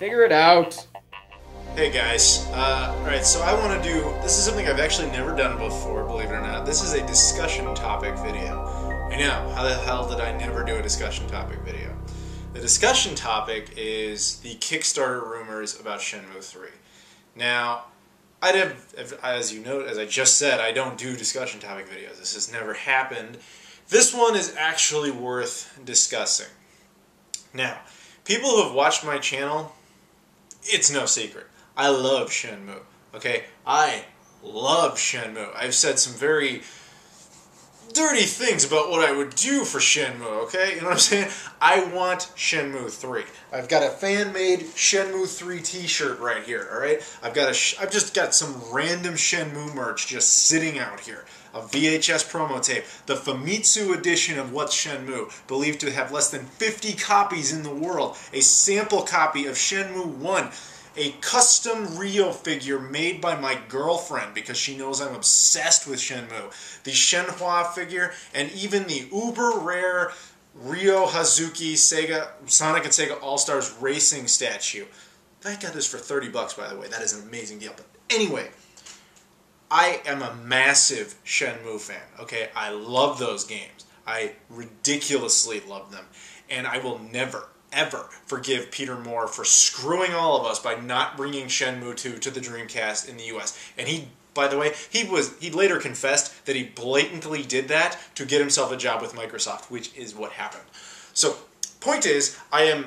Figure it out. Hey guys, alright, so I want to do, this is something I've actually never done before, believe it or not. This is a discussion topic video. I know, how the hell did I never do a discussion topic video? The discussion topic is the Kickstarter rumors about Shenmue 3. Now, as you know, as I just said, I don't do discussion topic videos. This has never happened. This one is actually worth discussing. Now, people who have watched my channel, it's no secret. I love Shenmue. Okay? I love Shenmue. I've said some very dirty things about what I would do for Shenmue, okay? You know what I'm saying? I want Shenmue 3. I've got a fan-made Shenmue 3 t-shirt right here, alright? I've just got some random Shenmue merch just sitting out here. A VHS promo tape, the Famitsu edition of What's Shenmue, believed to have less than 50 copies in the world, a sample copy of Shenmue 1, a custom Ryo figure made by my girlfriend because she knows I'm obsessed with Shenmue, the Shenhua figure, and even the uber rare Ryo Hazuki Sonic and Sega All-Stars Racing statue. I got this for 30 bucks, by the way. That is an amazing deal. But anyway, I am a massive Shenmue fan, okay? I love those games. I ridiculously love them. And I will never, ever forgive Peter Moore for screwing all of us by not bringing Shenmue 2 to the Dreamcast in the US. And he, by the way, he later confessed that he blatantly did that to get himself a job with Microsoft, which is what happened. So, point is, I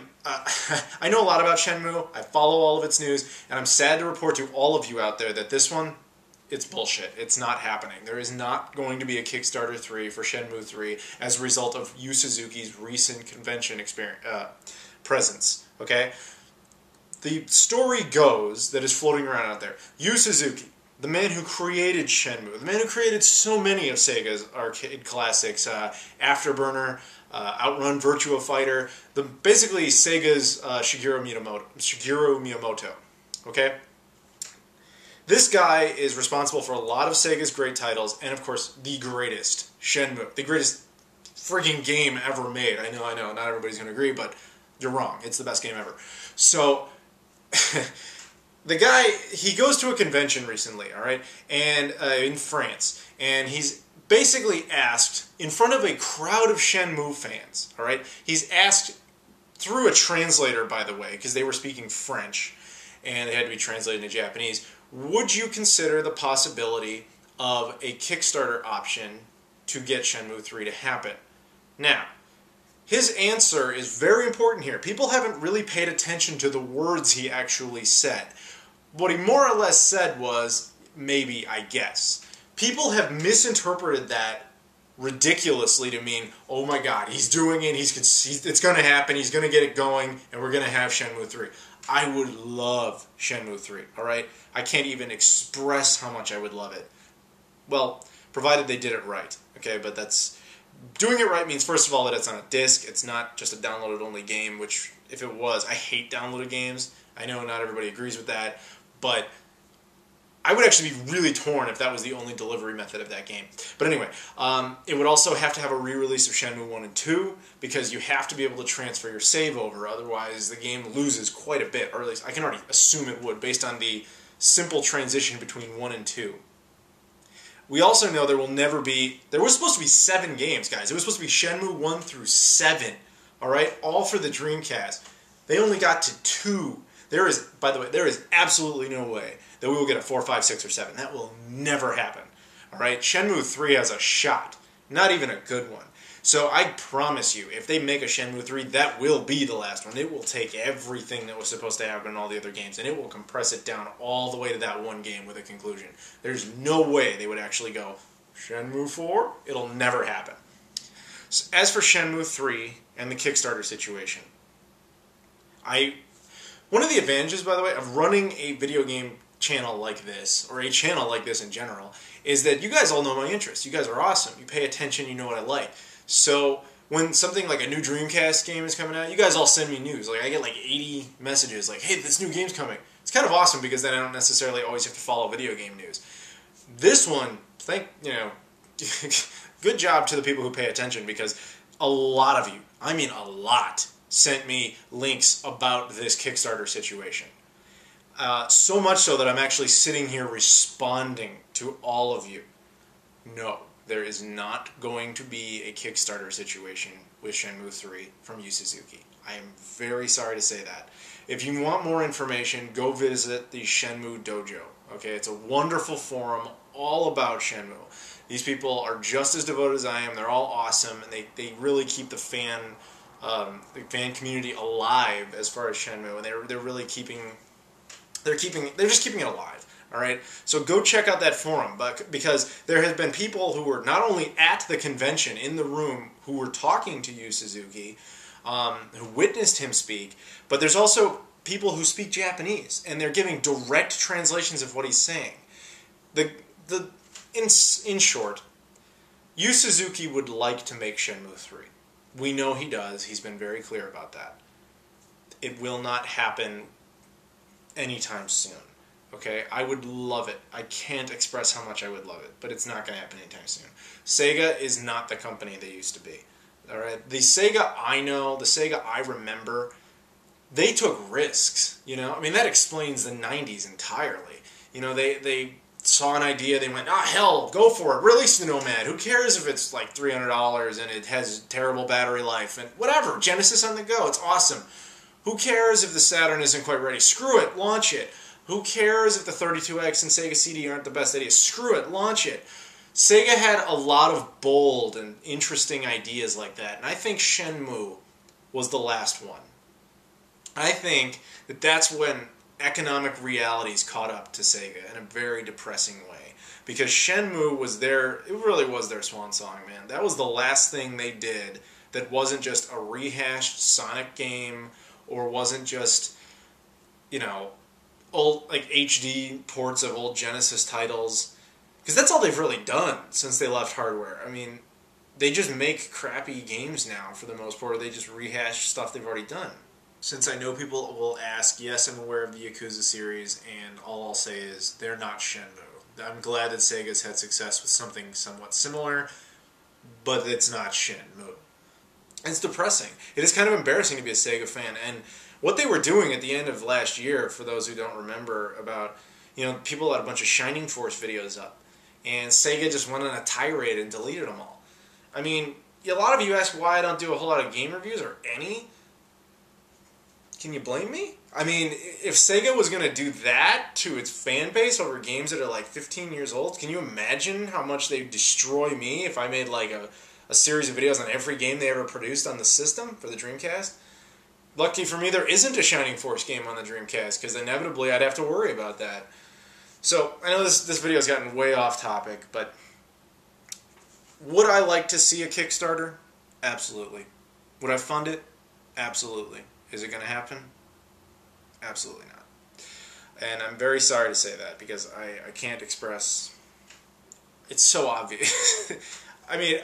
know a lot about Shenmue, I follow all of its news, and I'm sad to report to all of you out there that this one, it's bullshit. It's not happening. There is not going to be a Kickstarter 3 for Shenmue 3 as a result of Yu Suzuki's recent convention presence. Okay? The story goes that is floating around out there. Yu Suzuki, the man who created Shenmue, the man who created so many of Sega's arcade classics, Afterburner, Outrun, Virtua Fighter, basically Sega's Shigeru Miyamoto. Okay? This guy is responsible for a lot of Sega's great titles, and of course, the greatest, Shenmue. The greatest frigging game ever made. I know, not everybody's going to agree, but you're wrong. It's the best game ever. So, the guy, he goes to a convention recently, alright, and in France, and he's basically asked, in front of a crowd of Shenmue fans, alright, he's asked, through a translator, by the way, because they were speaking French, and they had to be translated into Japanese, would you consider the possibility of a Kickstarter option to get Shenmue 3 to happen? Now, his answer is very important here. People haven't really paid attention to the words he actually said. What he more or less said was, maybe, I guess. People have misinterpreted that ridiculously to mean, oh my god, he's doing it, it's going to happen, he's going to get it going, and we're going to have Shenmue 3. I would love Shenmue 3, alright? I can't even express how much I would love it. Well, provided they did it right, okay? But that's... Doing it right means, first of all, that it's on a disc. It's not just a downloaded-only game, which, if it was, I hate downloaded games. I know not everybody agrees with that, but I would actually be really torn if that was the only delivery method of that game. But anyway, it would also have to have a re-release of Shenmue 1 and 2, because you have to be able to transfer your save over, otherwise the game loses quite a bit, or at least I can already assume it would, based on the simple transition between 1 and 2. We also know there will never be... There was supposed to be 7 games, guys. It was supposed to be Shenmue 1 through 7, alright? All for the Dreamcast. They only got to 2. There is, by the way, there is absolutely no way that we will get a 4, 5, 6, or 7. That will never happen. Alright? Shenmue 3 has a shot. Not even a good one. So I promise you, if they make a Shenmue 3, that will be the last one. It will take everything that was supposed to happen in all the other games, and it will compress it down all the way to that one game with a conclusion. There's no way they would actually go, Shenmue 4? It'll never happen. So as for Shenmue 3 and the Kickstarter situation, one of the advantages, by the way, of running a video game channel like this, or a channel like this in general, is that you guys all know my interests. You guys are awesome. You pay attention, you know what I like. So when something like a new Dreamcast game is coming out, you guys all send me news. Like, I get like 80 messages like, hey, this new game's coming. It's kind of awesome because then I don't necessarily always have to follow video game news. This one, good job to the people who pay attention, because a lot of you, I mean a lot, sent me links about this Kickstarter situation. So much so that I'm actually sitting here responding to all of you. No, there is not going to be a Kickstarter situation with Shenmue 3 from Yu Suzuki. I am very sorry to say that. If you want more information, go visit the Shenmue Dojo. Okay, it's a wonderful forum all about Shenmue. These people are just as devoted as I am. They're all awesome, and they really keep the fan community alive as far as Shenmue, and they're really they're just keeping it alive. All right, so go check out that forum, because there have been people who were not only at the convention in the room who were talking to Yu Suzuki, who witnessed him speak, but there's also people who speak Japanese, and they're giving direct translations of what he's saying. In short, Yu Suzuki would like to make Shenmue 3. We know he does. He's been very clear about that. It will not happen anytime soon. Okay? I would love it. I can't express how much I would love it, but it's not going to happen anytime soon. Sega is not the company they used to be. All right? The Sega I know, the Sega I remember, they took risks, you know? I mean, that explains the 90s entirely. You know, they saw an idea, they went, hell, go for it, release the Nomad. Who cares if it's like $300 and it has terrible battery life and whatever, Genesis on the go, it's awesome. Who cares if the Saturn isn't quite ready? Screw it, launch it. Who cares if the 32X and Sega CD aren't the best idea? Screw it, launch it. Sega had a lot of bold and interesting ideas like that, and I think Shenmue was the last one. I think that that's when economic realities caught up to Sega in a very depressing way. Because Shenmue was it really was their swan song, man. That was the last thing they did that wasn't just a rehashed Sonic game, or wasn't just, you know, old, like, HD ports of old Genesis titles. Because that's all they've really done since they left hardware. I mean, they just make crappy games now for the most part, or they just rehash stuff they've already done. Since I know people will ask, yes, I'm aware of the Yakuza series, and all I'll say is they're not Shenmue. I'm glad that Sega's had success with something somewhat similar, but it's not Shenmue. It's depressing. It is kind of embarrassing to be a Sega fan, and what they were doing at the end of last year, for those who don't remember, about, you know, people had a bunch of Shining Force videos up, and Sega just went on a tirade and deleted them all. I mean, a lot of you ask why I don't do a whole lot of game reviews, or any. Can you blame me? I mean, if Sega was going to do that to its fan base over games that are like 15 years old, can you imagine how much they'd destroy me if I made like a series of videos on every game they ever produced on the system for the Dreamcast? Lucky for me, there isn't a Shining Force game on the Dreamcast, because inevitably I'd have to worry about that. So, I know this video's gotten way off topic, but would I like to see a Kickstarter? Absolutely. Would I fund it? Absolutely. Is it going to happen? Absolutely not. And I'm very sorry to say that, because I can't express... It's so obvious. I mean,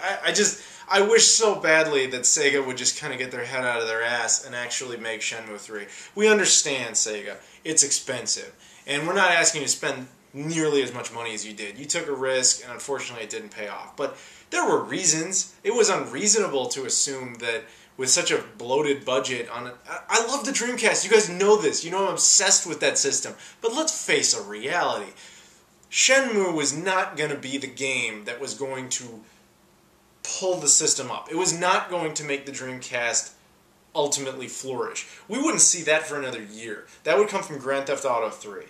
I wish so badly that Sega would just kind of get their head out of their ass and actually make Shenmue 3. We understand, Sega. It's expensive. And we're not asking you to spend nearly as much money as you did. You took a risk, and unfortunately it didn't pay off. But there were reasons. It was unreasonable to assume that with such a bloated budget on it. I love the Dreamcast. You guys know this. You know I'm obsessed with that system. But let's face a reality. Shenmue was not going to be the game that was going to pull the system up. It was not going to make the Dreamcast ultimately flourish. We wouldn't see that for another year. That would come from Grand Theft Auto 3.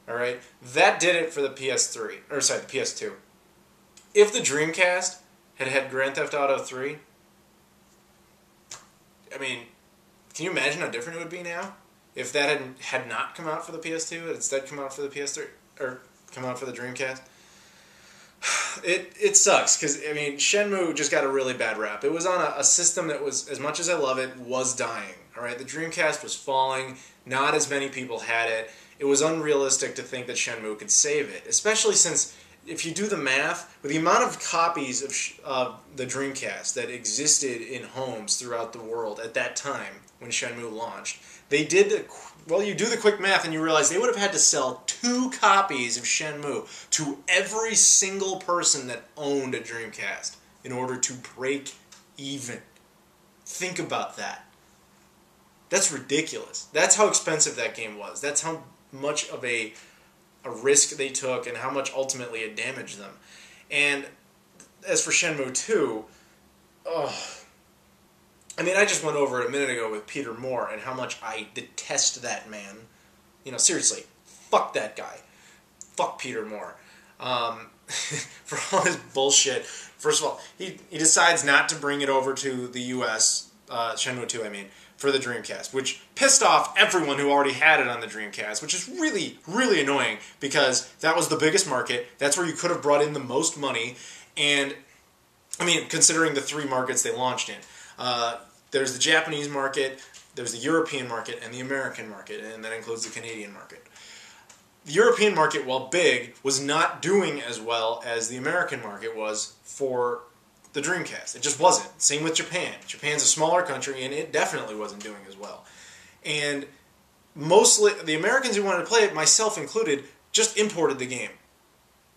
Alright? That did it for the PS3. Or sorry, the PS2. If the Dreamcast had had Grand Theft Auto 3... I mean, can you imagine how different it would be now? If that had not come out for the PS2, and instead come out for the PS3, or come out for the Dreamcast? It sucks, because, I mean, Shenmue just got a really bad rap. It was on a system that was, as much as I love it, was dying. Alright, the Dreamcast was falling, not as many people had it. It was unrealistic to think that Shenmue could save it, especially since... If you do the math, with the amount of copies of the Dreamcast that existed in homes throughout the world at that time when Shenmue launched, they did, well, you do the quick math and you realize they would have had to sell 2 copies of Shenmue to every single person that owned a Dreamcast in order to break even. Think about that. That's ridiculous. That's how expensive that game was. That's how much of a risk they took and how much ultimately it damaged them. And as for Shenmue 2, I mean, I just went over it a minute ago with Peter Moore and how much I detest that man. You know, seriously, fuck that guy. Fuck Peter Moore. For all his bullshit. First of all, he decides not to bring it over to the US, Shenmue 2 I mean, for the Dreamcast, which pissed off everyone who already had it on the Dreamcast, which is really, really annoying because that was the biggest market, that's where you could have brought in the most money, and, I mean, considering the 3 markets they launched in. There's the Japanese market, there's the European market, and the American market, and that includes the Canadian market. The European market, while big, was not doing as well as the American market was for the Dreamcast. It just wasn't. Same with Japan. Japan's a smaller country, and it definitely wasn't doing as well. And mostly, the Americans who wanted to play it, myself included, just imported the game.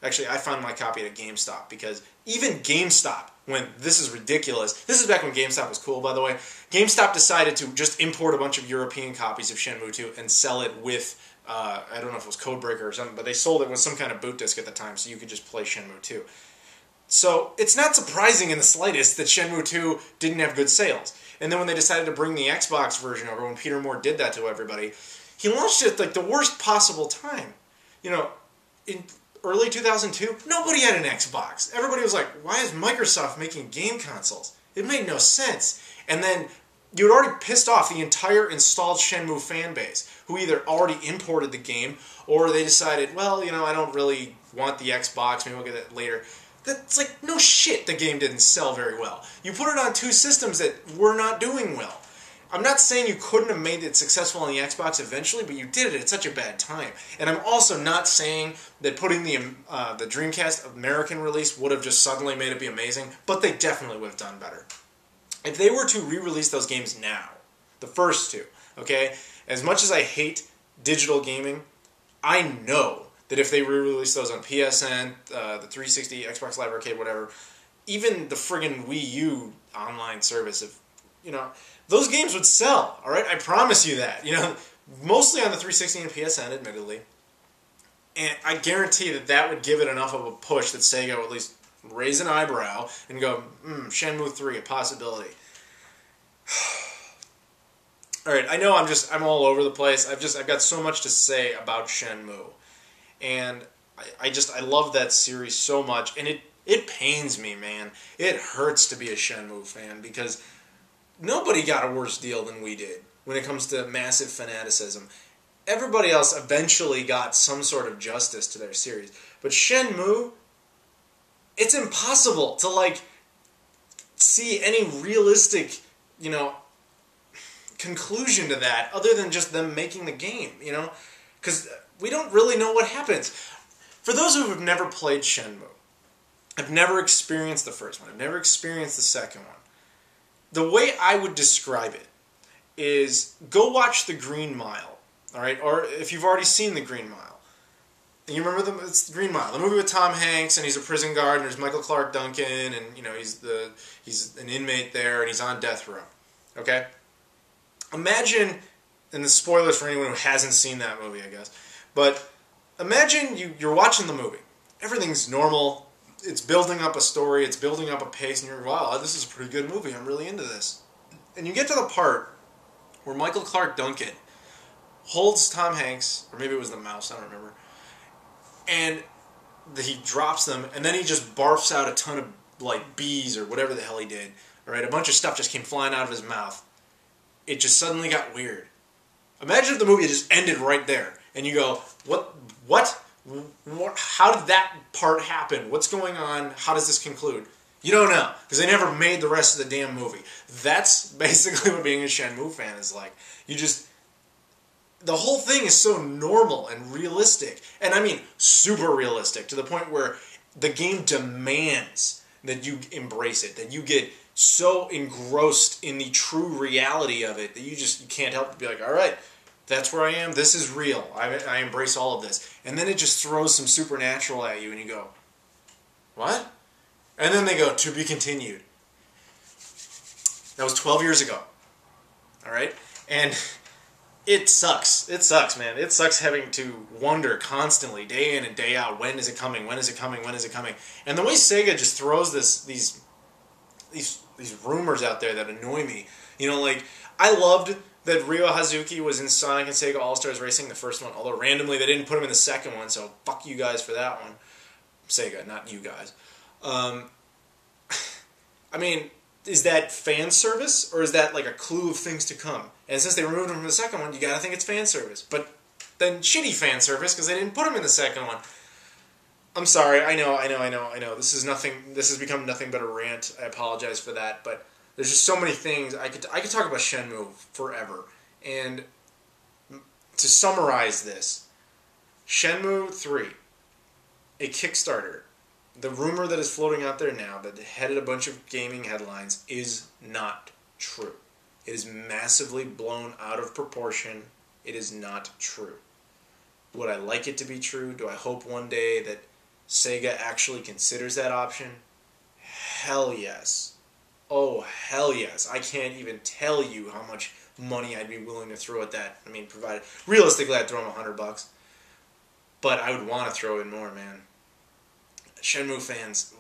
Actually, I found my copy at GameStop, because even GameStop, when this is ridiculous, this is back when GameStop was cool, by the way, GameStop decided to just import a bunch of European copies of Shenmue 2 and sell it with, I don't know if it was Codebreaker or something, but they sold it with some kind of boot disc at the time, so you could just play Shenmue 2. So it's not surprising in the slightest that Shenmue 2 didn't have good sales. And then when they decided to bring the Xbox version over, when Peter Moore did that to everybody, he launched it at like the worst possible time. You know, in early 2002, nobody had an Xbox. Everybody was like, why is Microsoft making game consoles? It made no sense. And then you had already pissed off the entire installed Shenmue fan base, who either already imported the game, or they decided, well, you know, I don't really want the Xbox, maybe we'll get it later. That's like, no shit, the game didn't sell very well. You put it on 2 systems that were not doing well. I'm not saying you couldn't have made it successful on the Xbox eventually, but you did it at such a bad time. And I'm also not saying that putting the Dreamcast American release would have just suddenly made it be amazing, but they definitely would have done better. If they were to re-release those games now, the first 2, okay, as much as I hate digital gaming, I know that if they re-release those on PSN, the 360, Xbox Live Arcade, whatever, even the friggin' Wii U online service, if, you know, those games would sell, alright? I promise you that. You know, mostly on the 360 and PSN, admittedly. And I guarantee that that would give it enough of a push that Sega would at least raise an eyebrow and go, Shenmue 3, a possibility. Alright, I know I'm all over the place. I've got so much to say about Shenmue. And I love that series so much, and it pains me, man. It hurts to be a Shenmue fan, because nobody got a worse deal than we did when it comes to massive fanaticism. Everybody else eventually got some sort of justice to their series. But Shenmue, it's impossible to, like, see any realistic, you know, conclusion to that other than just them making the game, you know? Because we don't really know what happens. For those who have never played Shenmue, I've never experienced the first one, I've never experienced the second one, the way I would describe it is go watch The Green Mile, alright? Or if you've already seen The Green Mile. And you remember it's The Green Mile, the movie with Tom Hanks, and he's a prison guard, and there's Michael Clark Duncan, and, you know, he's an inmate there, and he's on death row. Okay? Imagine, and the spoilers for anyone who hasn't seen that movie, I guess, but imagine you're watching the movie. Everything's normal. It's building up a story. It's building up a pace. And you're, wow, this is a pretty good movie. I'm really into this. And you get to the part where Michael Clark Duncan holds Tom Hanks, or maybe it was the mouse, I don't remember, and he drops them, and then he just barfs out a ton of, like, bees or whatever the hell he did. All right, a bunch of stuff just came flying out of his mouth. It just suddenly got weird. Imagine if the movie just ended right there. And you go, what? How did that part happen? What's going on? How does this conclude? You don't know, because they never made the rest of the damn movie. That's basically what being a Shenmue fan is like. The whole thing is so normal and realistic. And I mean, super realistic, to the point where the game demands that you embrace it, that you get so engrossed in the true reality of it that you can't help but be like, all right, that's where I am, this is real, I embrace all of this. And then it just throws some supernatural at you and you go, what? And then they go, to be continued. That was 12 years ago. all right? And it sucks. It sucks, man. It sucks having to wonder constantly, day in and day out, when is it coming? When is it coming? When is it coming? And the way Sega just throws these rumors out there that annoy me. You know, like, I loved that Ryo Hazuki was in Sonic and Sega All-Stars Racing, the first one, although randomly they didn't put him in the second one, so fuck you guys for that one. Sega, not you guys. I mean, is that fan service, or is that like a clue of things to come? And since they removed him from the second one, you gotta think it's fan service. But then shitty fan service, because they didn't put him in the second one. I'm sorry, I know. This has become nothing but a rant. I apologize for that, but there's just so many things. I could talk about Shenmue forever. And to summarize this, Shenmue III, a Kickstarter, the rumor that is floating out there now that headed a bunch of gaming headlines is not true. It is massively blown out of proportion. It is not true. Would I like it to be true? Do I hope one day that Sega actually considers that option? Hell yes. Oh, hell yes. I can't even tell you how much money I'd be willing to throw at that. I mean, provided... Realistically, I'd throw him $100. But I would want to throw in more, man. Shenmue fans,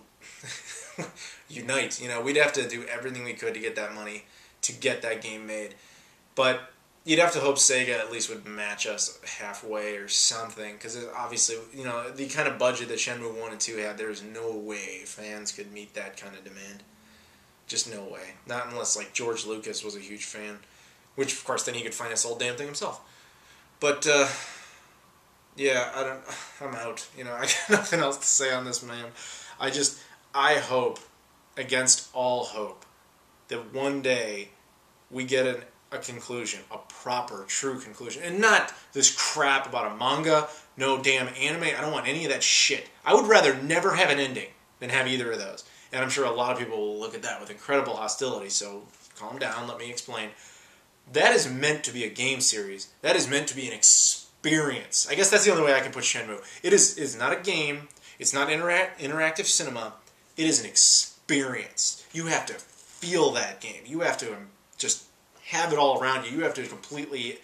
unite. You know, we'd have to do everything we could to get that money, to get that game made. But you'd have to hope Sega at least would match us halfway or something, because obviously, you know, the kind of budget that Shenmue 1 and 2 had, there's no way fans could meet that kind of demand. Just no way. Not unless, like, George Lucas was a huge fan, which, of course, then he could finance the whole damn thing himself. But, yeah, I'm out. You know, I got nothing else to say on this, man. I hope, against all hope, that one day we get a conclusion, a proper, true conclusion, and not this crap about a manga, no damn anime. I don't want any of that shit. I would rather never have an ending than have either of those. And I'm sure a lot of people will look at that with incredible hostility, so calm down, let me explain. That is meant to be a game series. That is meant to be an experience. I guess that's the only way I can put Shenmue. It's not a game. It's not interactive cinema. It is an experience. You have to feel that game. You have to just have it all around you. You have to completely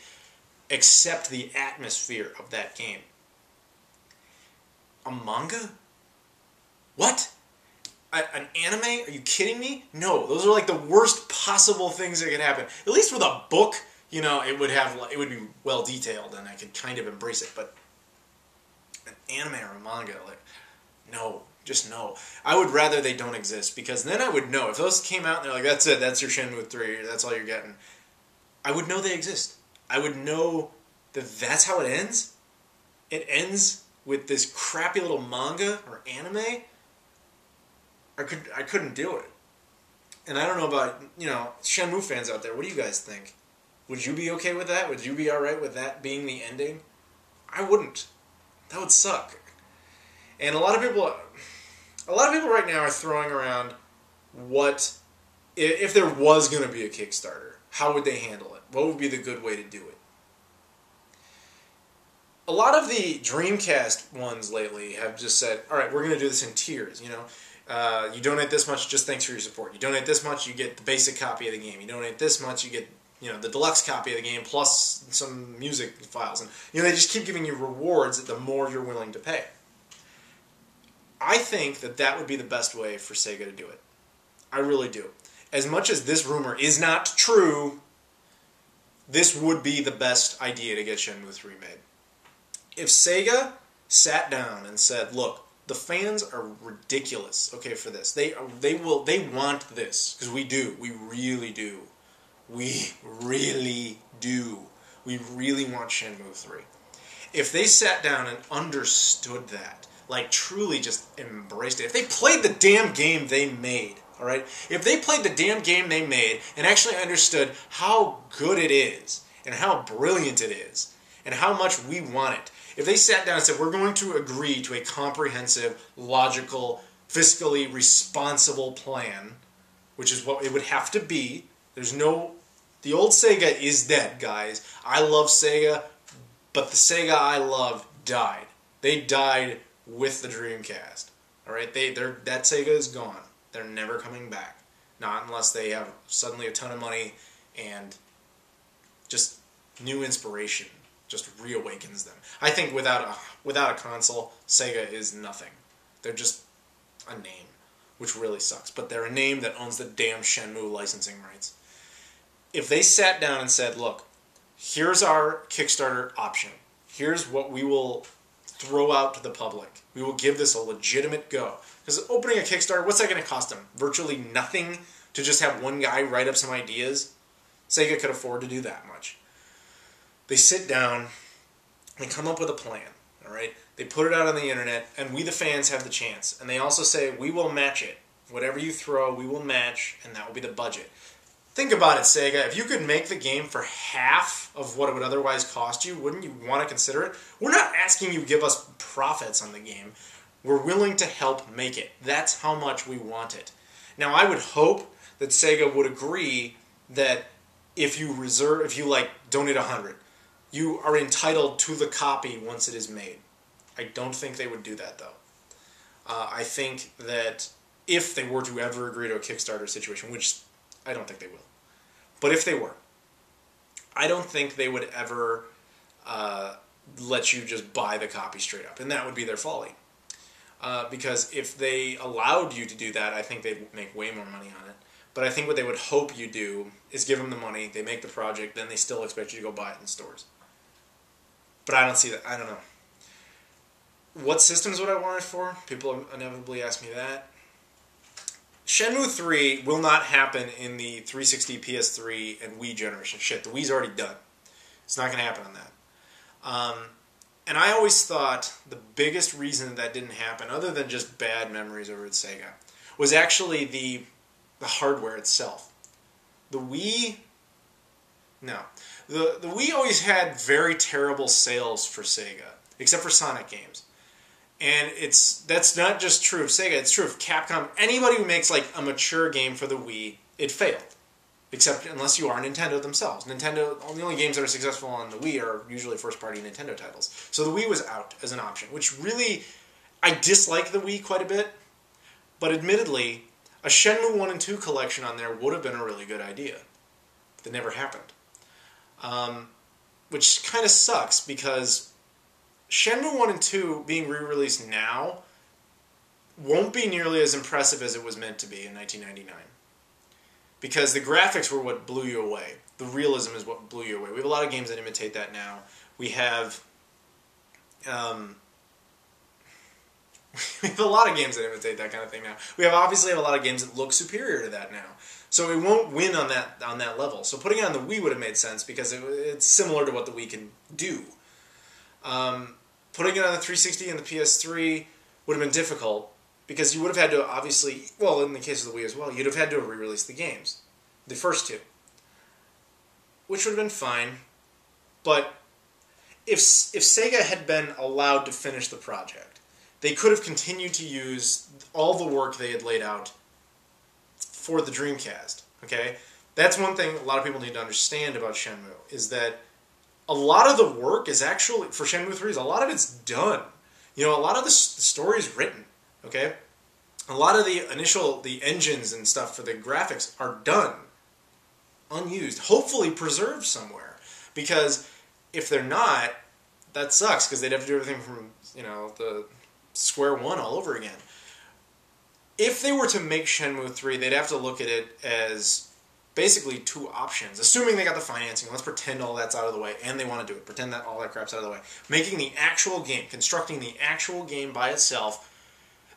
accept the atmosphere of that game. A manga? What? An anime? Are you kidding me? No, those are like the worst possible things that could happen. At least with a book, you know, it would be well detailed and I could kind of embrace it. But an anime or a manga, like, no, just no. I would rather they don't exist, because then I would know if those came out and they're like, that's it, that's your Shenmue 3, that's all you're getting. I would know they exist. I would know that that's how it ends. It ends with this crappy little manga or anime. I couldn't do it. And I don't know about, you know, Shenmue fans out there. What do you guys think? Would you be okay with that? Would you be alright with that being the ending? I wouldn't. That would suck. And a lot of people right now are throwing around what, if there was going to be a Kickstarter, how would they handle it? What would be the good way to do it? A lot of the Dreamcast ones lately have just said, alright, we're going to do this in tiers, you know. You donate this much, just thanks for your support. You donate this much, you get the basic copy of the game. You donate this much, you get, you know, the deluxe copy of the game plus some music files. And, you know, they just keep giving you rewards the more you're willing to pay. I think that would be the best way for Sega to do it. I really do. As much as this rumor is not true, this would be the best idea to get Shenmue 3 made. If Sega sat down and said, look, the fans are ridiculous, okay, for this. They want this, because we do. We really do. We really do. We really want Shenmue 3. If they sat down and understood that, like truly just embraced it, if they played the damn game they made, alright? If they played the damn game they made and actually understood how good it is, and how brilliant it is, and how much we want it, if they sat down and said, we're going to agree to a comprehensive, logical, fiscally responsible plan, which is what it would have to be. There's no... The old Sega is dead, guys. I love Sega, but the Sega I love died. They died with the Dreamcast. Alright? That Sega is gone. They're never coming back. Not unless they have suddenly a ton of money and just new inspiration just reawakens them. I think without a console, Sega is nothing. They're just a name, which really sucks. But they're a name that owns the damn Shenmue licensing rights. If they sat down and said, look, here's our Kickstarter option. Here's what we will throw out to the public. We will give this a legitimate go. Because opening a Kickstarter, what's that going to cost them? Virtually nothing to just have one guy write up some ideas? Sega could afford to do that much. They sit down, they come up with a plan, all right? They put it out on the internet, and we the fans have the chance. And they also say, we will match it. Whatever you throw, we will match, and that will be the budget. Think about it, Sega. If you could make the game for half of what it would otherwise cost you, wouldn't you want to consider it? We're not asking you to give us profits on the game. We're willing to help make it. That's how much we want it. Now, I would hope that Sega would agree that if you donate 100, you are entitled to the copy once it is made. I don't think they would do that, though. I think that if they were to ever agree to a Kickstarter situation, which I don't think they will, but if they were, I don't think they would ever let you just buy the copy straight up, and that would be their folly. Because if they allowed you to do that, I think they'd make way more money on it. But I think what they would hope you do is give them the money, they make the project, then they still expect you to go buy it in stores. But I don't see that. I don't know. What systems would I want it for? People inevitably ask me that. Shenmue 3 will not happen in the 360, PS3, and Wii generation. Shit, the Wii's already done. It's not going to happen on that. And I always thought the biggest reason that didn't happen, other than just bad memories over at Sega, was actually the hardware itself. The Wii... No. The Wii always had very terrible sales for Sega, except for Sonic games. And that's not just true of Sega, it's true of Capcom. Anybody who makes like a mature game for the Wii, it failed. Except unless you are Nintendo themselves. Nintendo, the only games that are successful on the Wii are usually first-party Nintendo titles. So the Wii was out as an option, which really, I dislike the Wii quite a bit. But admittedly, a Shenmue 1 and 2 collection on there would have been a really good idea. That never happened. Which kind of sucks, because Shenmue 1 and 2 being re-released now won't be nearly as impressive as it was meant to be in 1999. Because the graphics were what blew you away. The realism is what blew you away. We have a lot of games that imitate that now. We have a lot of games that imitate that kind of thing now. We obviously have a lot of games that look superior to that now. So it won't win on that level. So putting it on the Wii would have made sense because it's similar to what the Wii can do. Putting it on the 360 and the PS3 would have been difficult because you would have had to obviously, well, in the case of the Wii as well, you'd have had to have re-released the games, the first two, which would have been fine. But if Sega had been allowed to finish the project, they could have continued to use all the work they had laid out for the Dreamcast, okay? That's one thing a lot of people need to understand about Shenmue, is that a lot of the work is actually, for Shenmue 3, a lot of it's done. You know, a lot of the story is written, okay? A lot of the engines and stuff for the graphics are done, unused, hopefully preserved somewhere. Because if they're not, that sucks, because they'd have to do everything from, you know, the square one all over again. If they were to make Shenmue 3, they'd have to look at it as basically two options. Assuming they got the financing, let's pretend all that's out of the way, and they want to do it. Pretend that all that crap's out of the way. Making the actual game, constructing the actual game by itself,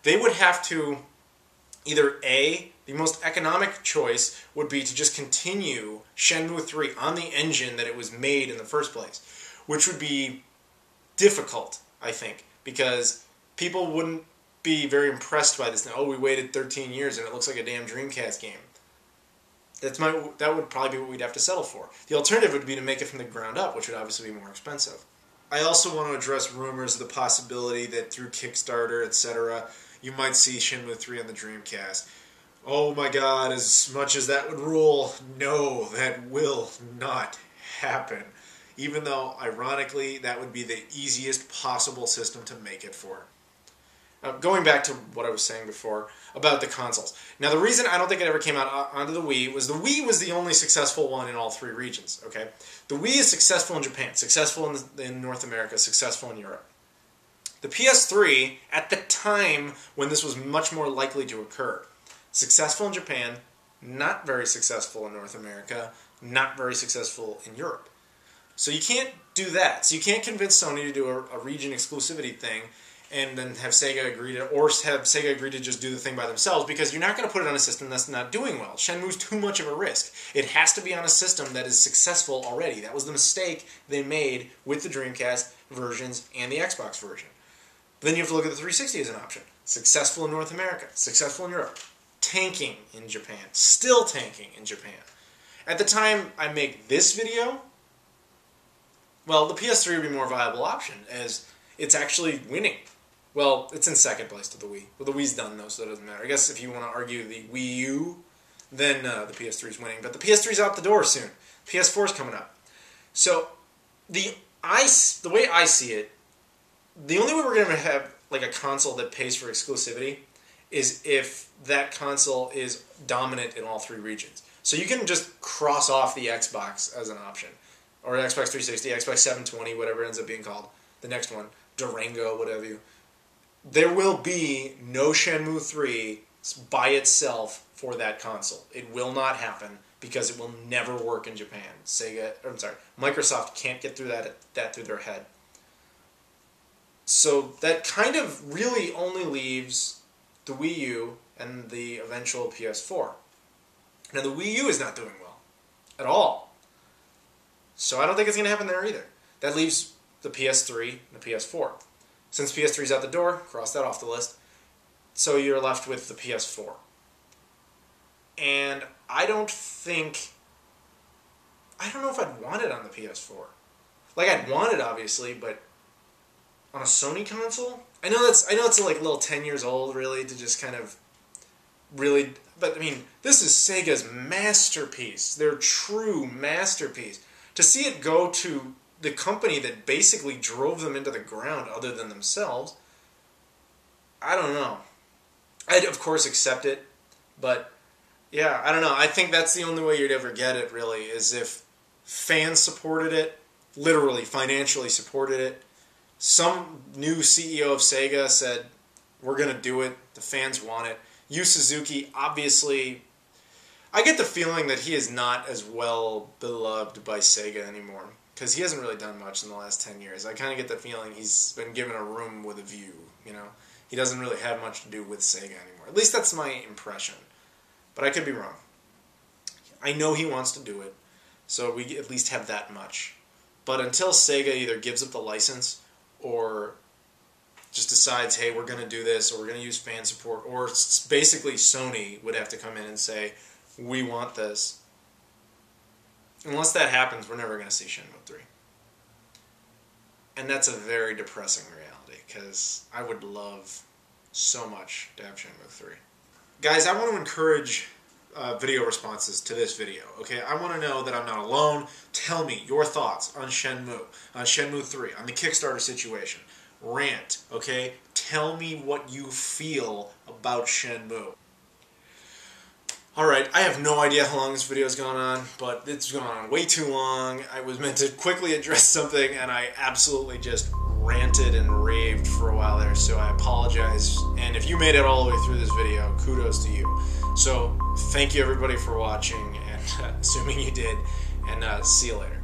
they would have to either A, the most economic choice would be to just continue Shenmue 3 on the engine that it was made in the first place, which would be difficult, I think, because people wouldn't be very impressed by this. Oh, we waited 13 years and it looks like a damn Dreamcast game. That would probably be what we'd have to settle for. The alternative would be to make it from the ground up, which would obviously be more expensive. I also want to address rumors of the possibility that through Kickstarter, etc., you might see Shenmue 3 on the Dreamcast. Oh my god, as much as that would rule, no, that will not happen. Even though, ironically, that would be the easiest possible system to make it for. Going back to what I was saying before about the consoles. Now, the reason I don't think it ever came out onto the Wii was the only successful one in all 3 regions, okay? The Wii is successful in Japan, successful in North America, successful in Europe. The PS3, at the time when this was much more likely to occur, successful in Japan, not very successful in North America, not very successful in Europe. So you can't do that. So you can't convince Sony to do a region exclusivity thing and then have Sega agree to, or have Sega agree to just do the thing by themselves, because you're not going to put it on a system that's not doing well. Shenmue's too much of a risk. It has to be on a system that is successful already. That was the mistake they made with the Dreamcast versions and the Xbox version. Then you have to look at the 360 as an option. Successful in North America, successful in Europe, tanking in Japan, still tanking in Japan. At the time I make this video, well, the PS3 would be a more viable option, as it's actually winning. Well, it's in second place to the Wii. Well, the Wii's done, though, so it doesn't matter. I guess if you want to argue the Wii U, then the PS3's winning. But the PS3's out the door soon. PS4's coming up. So, the way I see it, the only way we're going to have like a console that pays for exclusivity is if that console is dominant in all 3 regions. So you can just cross off the Xbox as an option. Or Xbox 360, Xbox 720, whatever it ends up being called. The next one, Durango, whatever you. There will be no Shenmue 3 by itself for that console. It will not happen because it will never work in Japan. Microsoft can't get through that through their head. So that kind of really only leaves the Wii U and the eventual PS4. Now the Wii U is not doing well at all. So I don't think it's going to happen there either. That leaves the PS3 and the PS4. Since PS3's out the door, cross that off the list. So you're left with the PS4. And I don't know if I'd want it on the PS4. Like, I'd want it, obviously, but on a Sony console? I know it's like a little 10 years old, really, to just kind of really... But, I mean, this is Sega's masterpiece. Their true masterpiece. To see it go to the company that basically drove them into the ground other than themselves, I don't know. I'd, of course, accept it, but, yeah, I don't know. I think that's the only way you'd ever get it, really, is if fans supported it, literally, financially supported it. Some new CEO of Sega said, we're going to do it, the fans want it. Yu Suzuki, obviously, I get the feeling that he is not as well beloved by Sega anymore, because he hasn't really done much in the last 10 years. I kind of get the feeling he's been given a room with a view, you know? He doesn't really have much to do with Sega anymore. At least that's my impression. But I could be wrong. I know he wants to do it, so we at least have that much. But until Sega either gives up the license or just decides, hey, we're going to do this, or we're going to use fan support, or basically Sony would have to come in and say, we want this. Unless that happens, we're never going to see Shenmue 3. And that's a very depressing reality, because I would love so much to have Shenmue 3. Guys, I want to encourage video responses to this video, okay? I want to know that I'm not alone. Tell me your thoughts on Shenmue 3, on the Kickstarter situation. Rant, okay? Tell me what you feel about Shenmue. Alright, I have no idea how long this video has gone on, but it's gone on way too long. I was meant to quickly address something, and I absolutely just ranted and raved for a while there, so I apologize. And if you made it all the way through this video, kudos to you. So, thank you everybody for watching, and assuming you did, and see you later.